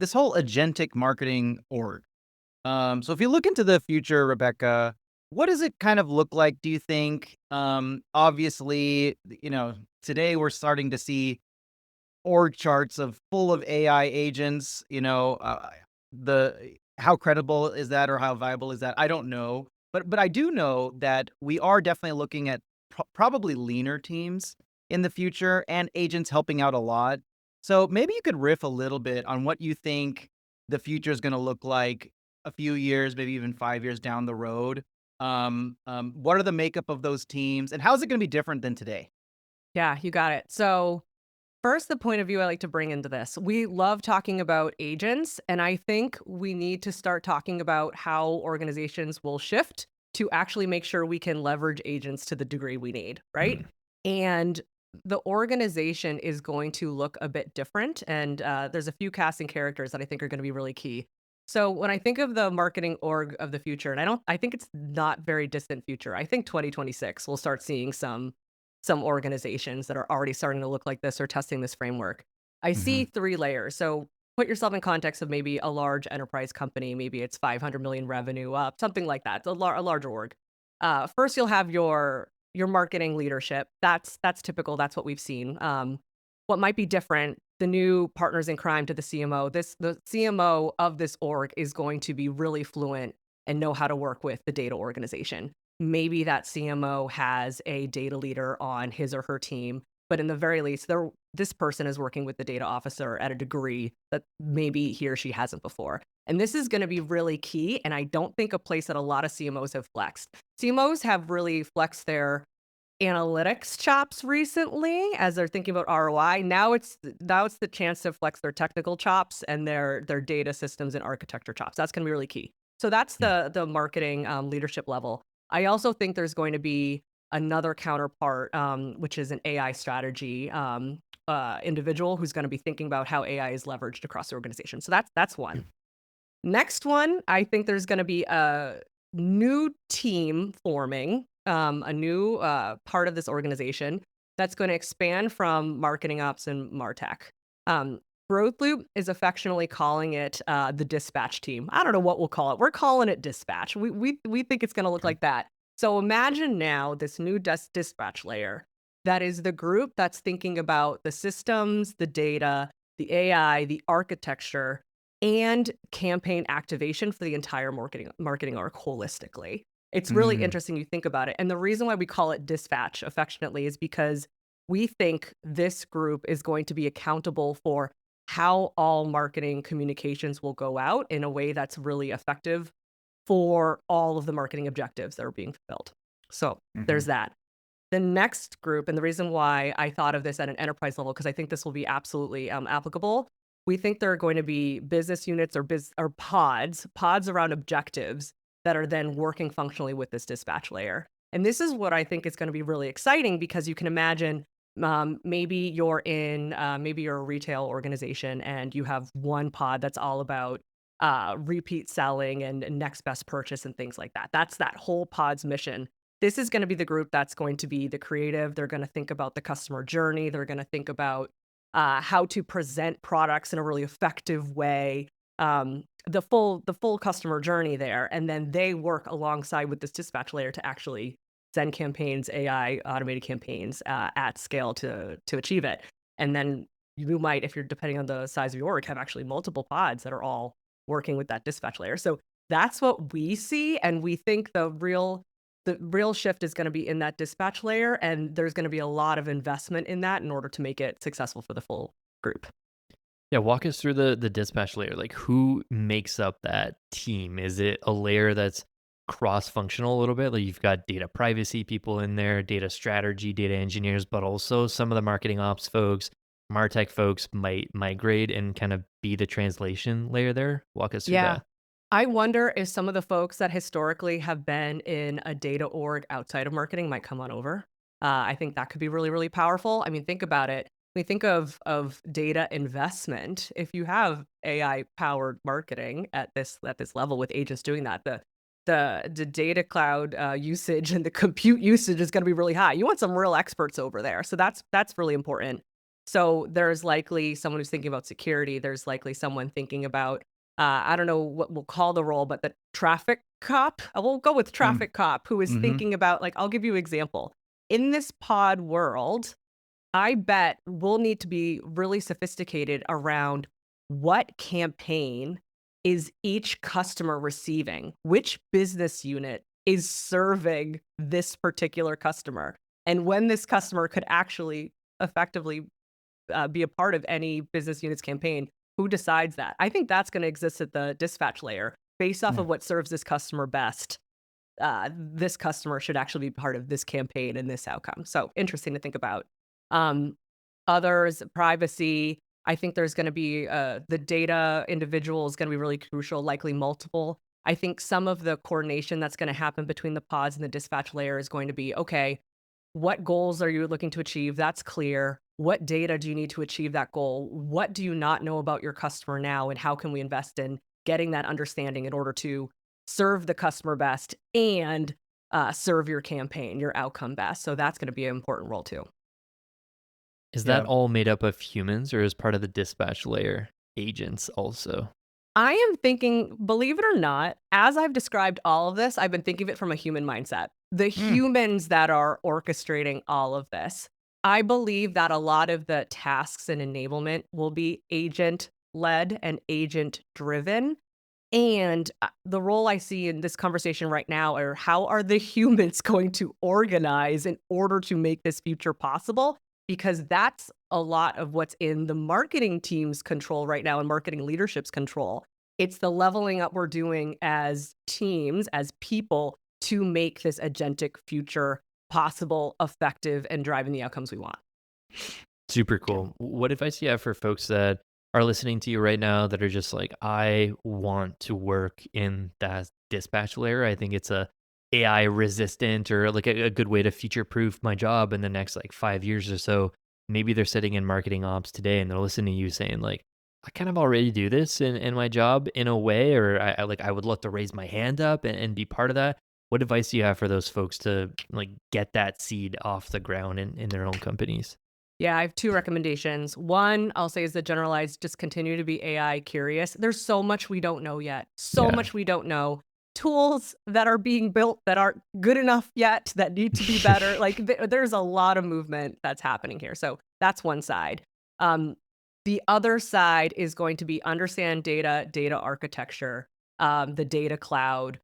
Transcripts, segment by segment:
this whole agentic marketing org. So if you look into the future, Rebecca, what does it kind of look like, do you think? Obviously, today we're starting to see org charts of full of AI agents, the how credible is that or how viable is that? I don't know. But I do know that we are definitely looking at probably leaner teams in the future and agents helping out a lot. So maybe you could riff a little bit on what you think the future is going to look like a few years, maybe even 5 years down the road. What are the makeup of those teams, and how is it going to be different than today? Yeah, you got it. So, first, the point of view I like to bring into this. We love talking about agents, and I think we need to start talking about how organizations will shift to actually make sure we can leverage agents to the degree we need, right? And the organization is going to look a bit different. And there's a few casting characters that I think are going to be really key. So when I think of the marketing org of the future, and I think it's not very distant future. I think 2026 we'll start seeing some organizations that are already starting to look like this or testing this framework. I see Mhm. 3 layers. So put yourself in context of maybe a large enterprise company, maybe it's 500 million revenue up, something like that. It's a larger org. First, you'll have your marketing leadership. That's typical. That's what we've seen. What might be different, the new partners in crime to the CMO. The CMO of this org is going to be really fluent and know how to work with the data organization. Maybe that CMO has a data leader on his or her team, but in the very least, this person is working with the data officer at a degree that maybe he or she hasn't before. And this is going to be really key. And I don't think a place that a lot of CMOs have flexed. CMOs have really flexed their analytics chops recently as they're thinking about ROI. Now it's the chance to flex their technical chops and their data systems and architecture chops. That's going to be really key. So that's Yeah. the marketing leadership level. I also think there's going to be another counterpart, which is an AI strategy individual who's going to be thinking about how AI is leveraged across the organization. So that's one. Next one, I think there's gonna be a new team forming, a new, part of this organization that's gonna expand from marketing ops and MarTech. Growth Loop is affectionately calling it, the dispatch team. I don't know what we'll call it. We're calling it dispatch. We think it's gonna look Okay. like that. So imagine now this new dispatch layer that is the group that's thinking about the systems, the data, the AI, the architecture, and campaign activation for the entire marketing arc holistically. It's really Mm. interesting you think about it. And the reason why we call it dispatch affectionately is because we think this group is going to be accountable for how all marketing communications will go out in a way that's really effective for all of the marketing objectives that are being fulfilled. So there's Mhm. that. The next group, and the reason why I thought of this at an enterprise level, because I think this will be absolutely applicable. We think there are going to be business units or pods around objectives that are then working functionally with this dispatch layer. And this is what I think is going to be really exciting because you can imagine maybe you're a retail organization and you have one pod that's all about repeat selling and next best purchase and things like that. That's that whole pod's mission. This is gonna be the group that's going to be the creative. They're gonna think about the customer journey. They're gonna think about, how to present products in a really effective way, the full customer journey there, and then they work alongside with this dispatch layer to actually send campaigns, AI automated campaigns, at scale to achieve it. And then you might, if you're depending on the size of your org, have actually multiple pods that are all working with that dispatch layer. So that's what we see, and we think the real shift is gonna be in that dispatch layer, and there's gonna be a lot of investment in that in order to make it successful for the full group. Yeah, walk us through the dispatch layer. Like, who makes up that team? Is it a layer that's cross-functional a little bit? Like, you've got data privacy people in there, data strategy, data engineers, but also some of the marketing ops folks, MarTech folks might migrate and kind of be the translation layer there. Walk us through Yeah. that. I wonder if some of the folks that historically have been in a data org outside of marketing might come on over. I think that could be really, really powerful. I mean, think about it. We think of data investment. If you have AI powered marketing at this level with agents doing that, the data cloud usage and the compute usage is going to be really high. You want some real experts over there, so that's really important. So there's likely someone who's thinking about security. There's likely someone thinking about, I don't know what we'll call the role, but the traffic cop. I will go with Mm, traffic cop, who is mhm, thinking about, like, I'll give you an example. In this pod world, I bet we'll need to be really sophisticated around what campaign is each customer receiving? Which business unit is serving this particular customer? And when this customer could actually effectively be a part of any business unit's campaign, who decides that? I think that's going to exist at the dispatch layer based off yeah, of what serves this customer best. This customer should actually be part of this campaign and this outcome. So interesting to think about. Um, Others, privacy. I think there's going to be the data individual is going to be really crucial, likely multiple. I think some of the coordination that's going to happen between the pods and the dispatch layer is going to be okay. What goals are you looking to achieve? That's clear. What data do you need to achieve that goal? What do you not know about your customer now? And how can we invest in getting that understanding in order to serve the customer best and serve your campaign, your outcome best? So that's going to be an important role too. Is that yeah. all made up of humans or is part of the dispatch layer agents also? I am thinking, believe it or not, as I've described all of this, I've been thinking of it from a human mindset. The Mm, humans that are orchestrating all of this. I believe that a lot of the tasks and enablement will be agent led and agent driven. And the role I see in this conversation right now are how are the humans going to organize in order to make this future possible? Because that's a lot of what's in the marketing team's control right now and marketing leadership's control. It's the leveling up we're doing as teams, as people to make this agentic future possible, effective, and driving the outcomes we want. Super yeah, cool. What advice do you have for folks that are listening to you right now that are just like, I want to work in that dispatch layer? I think it's a AI resistant or like a good way to future proof my job in the next like 5 years or so. Maybe they're sitting in marketing ops today and they're listening to you saying like, I kind of already do this in my job in a way, or I like I would love to raise my hand up and be part of that. What advice do you have for those folks to like get that seed off the ground in their own companies? Yeah, I have 2 recommendations. One, I'll say is the generalized, just continue to be AI curious. There's so much we don't know yet. So Yeah. much we don't know. Tools that are being built that aren't good enough yet, that need to be better. Like there's a lot of movement that's happening here. So that's one side. Um, the other side is going to be understand data, data architecture, the data cloud,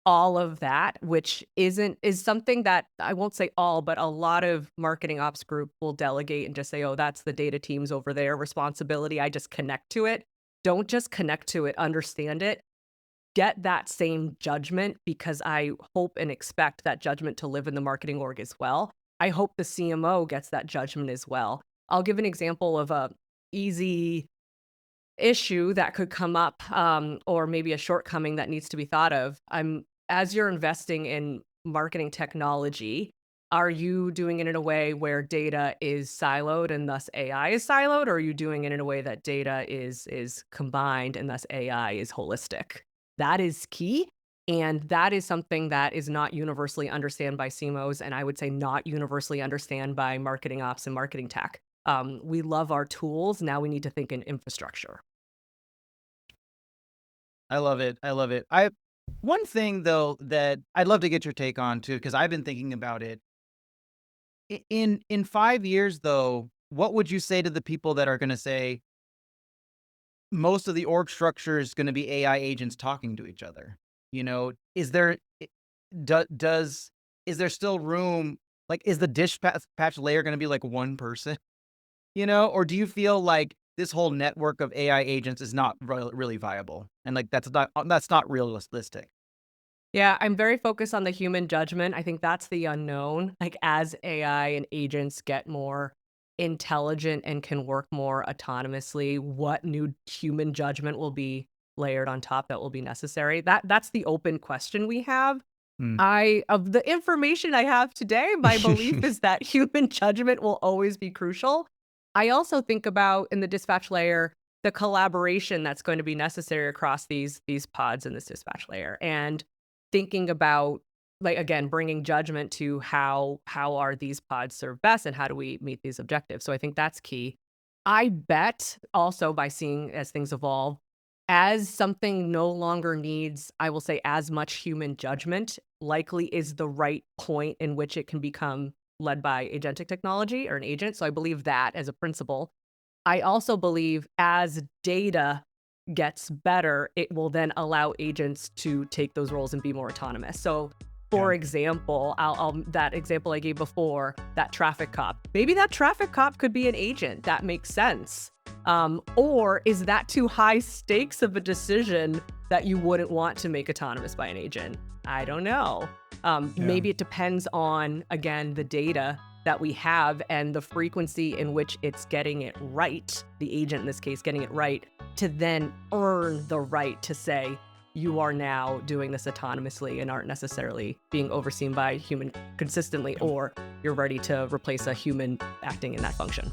all of that, which is something that I won't say all, but a lot of marketing ops group will delegate and just say, "Oh, that's the data teams over there responsibility. I just connect to it." Don't just connect to it, understand it. Get that same judgment because I hope and expect that judgment to live in the marketing org as well. I hope the CMO gets that judgment as well. I'll give an example of a easy issue that could come up, or maybe a shortcoming that needs to be thought of. As you're investing in marketing technology, are you doing it in a way where data is siloed and thus AI is siloed, or are you doing it in a way that data is combined and thus AI is holistic? That is key. And that is something that is not universally understood by CMOs, and I would say not universally understood by marketing ops and marketing tech. We love our tools. Now we need to think in infrastructure. I love it, I love it. I one thing though that I'd love to get your take on too, because I've been thinking about it. In 5 years though, what would you say to the people that are gonna say most of the org structure is gonna be AI agents talking to each other? You know, is there I does is there still room, like, is the patch layer gonna be like one person? You know, or do you feel like this whole network of AI agents is not really viable, and, like, that's not realistic? Yeah, I'm very focused on the human judgment. I think that's the unknown. Like as AI and agents get more intelligent and can work more autonomously, what new human judgment will be layered on top that will be necessary? That's the open question we have. Mm. I of the information I have today, my belief is that human judgment will always be crucial. I also think about in the dispatch layer the collaboration that's going to be necessary across these pods in this dispatch layer and thinking about like again bringing judgment to how are these pods served best and how do we meet these objectives. So I think that's key. I bet also by seeing as things evolve, as something no longer needs, I will say, as much human judgment, likely is the right point in which it can become led by agentic technology or an agent. So I believe that as a principle. I also believe as data gets better, it will then allow agents to take those roles and be more autonomous. So, Yeah. for example, I'll that example I gave before, that traffic cop. Maybe that traffic cop could be an agent. That makes sense. Or is that too high stakes of a decision that you wouldn't want to make autonomous by an agent? I don't know. Yeah. Maybe it depends on, again, the data that we have and the frequency in which it's getting it right, the agent in this case getting it right, to then earn the right to say, you are now doing this autonomously and aren't necessarily being overseen by a human consistently, or you're ready to replace a human acting in that function.